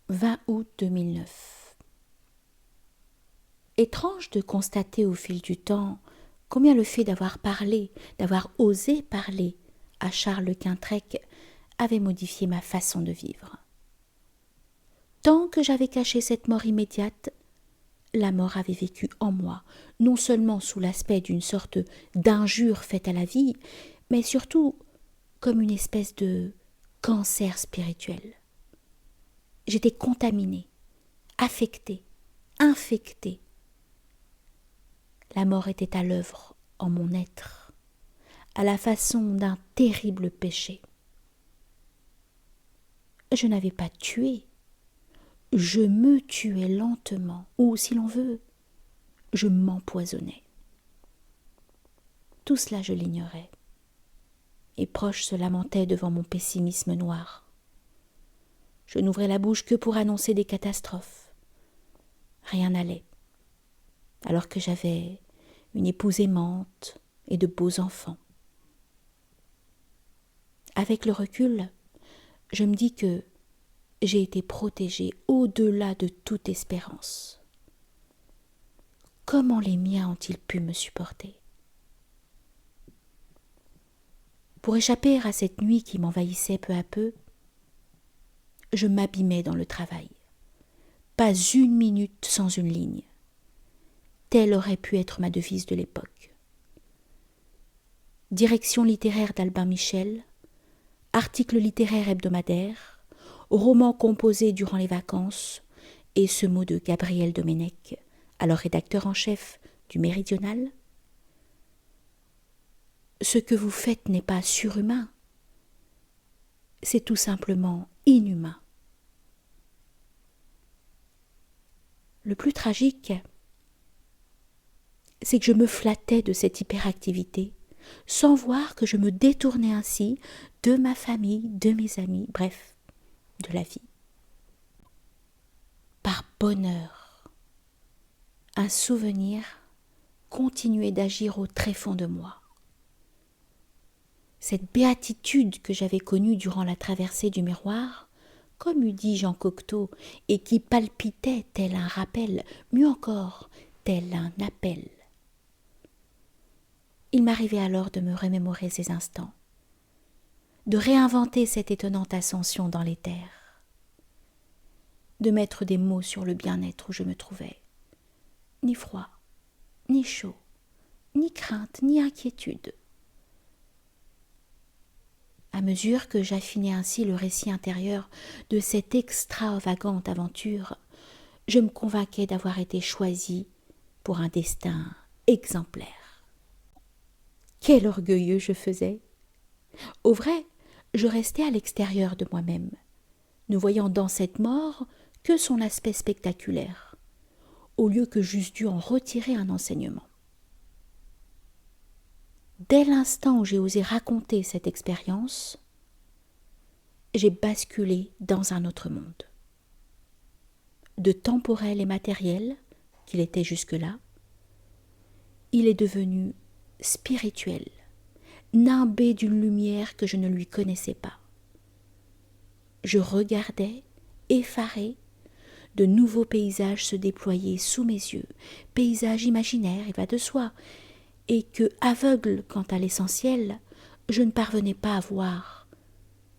20 août 2009. Étrange de constater au fil du temps combien le fait d'avoir parlé, d'avoir osé parler à Charles Quintrec avait modifié ma façon de vivre. Tant que j'avais caché cette mort immédiate, la mort avait vécu en moi, non seulement sous l'aspect d'une sorte d'injure faite à la vie, mais surtout comme une espèce de cancer spirituel. J'étais contaminée, affectée, infectée. La mort était à l'œuvre en mon être, à la façon d'un terrible péché. Je n'avais pas tué, je me tuais lentement, ou si l'on veut, je m'empoisonnais. Tout cela je l'ignorais. Mes proches se lamentaient devant mon pessimisme noir. Je n'ouvrais la bouche que pour annoncer des catastrophes. Rien n'allait, alors que j'avais une épouse aimante et de beaux enfants. Avec le recul, je me dis que j'ai été protégée au-delà de toute espérance. Comment les miens ont-ils pu me supporter? Pour échapper à cette nuit qui m'envahissait peu à peu, je m'abîmais dans le travail. Pas une minute sans une ligne. Telle aurait pu être ma devise de l'époque. Direction littéraire d'Albin Michel, articles littéraires hebdomadaires, romans composés durant les vacances, et ce mot de Gabriel Domenech, alors rédacteur en chef du Méridional. Ce que vous faites n'est pas surhumain, c'est tout simplement inhumain. Le plus tragique, c'est que je me flattais de cette hyperactivité, sans voir que je me détournais ainsi de ma famille, de mes amis, bref, de la vie. Par bonheur, un souvenir continuait d'agir au tréfonds de moi. Cette béatitude que j'avais connue durant la traversée du miroir, comme eût dit Jean Cocteau, et qui palpitait tel un rappel, mieux encore, tel un appel. Il m'arrivait alors de me remémorer ces instants, de réinventer cette étonnante ascension dans l'éther, de mettre des mots sur le bien-être où je me trouvais. Ni froid, ni chaud, ni crainte, ni inquiétude. À mesure que j'affinais ainsi le récit intérieur de cette extravagante aventure, je me convainquais d'avoir été choisie pour un destin exemplaire. Quel orgueilleux je faisais! Au vrai, je restais à l'extérieur de moi-même, ne voyant dans cette mort que son aspect spectaculaire, au lieu que j'eusse dû en retirer un enseignement. Dès l'instant où j'ai osé raconter cette expérience, j'ai basculé dans un autre monde. De temporel et matériel, qu'il était jusque-là, il est devenu spirituel, nimbé d'une lumière que je ne lui connaissais pas. Je regardais, effaré, de nouveaux paysages se déployer sous mes yeux, paysages imaginaires, il va de soi, et que, aveugle quant à l'essentiel, je ne parvenais pas à voir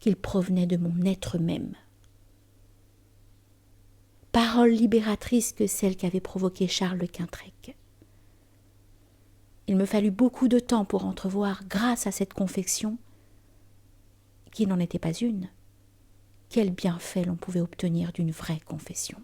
qu'ils provenaient de mon être même. Parole libératrice que celle qu'avait provoquée Charles Quintrec. Il me fallut beaucoup de temps pour entrevoir, grâce à cette confection, qui n'en était pas une, quel bienfait l'on pouvait obtenir d'une vraie confession.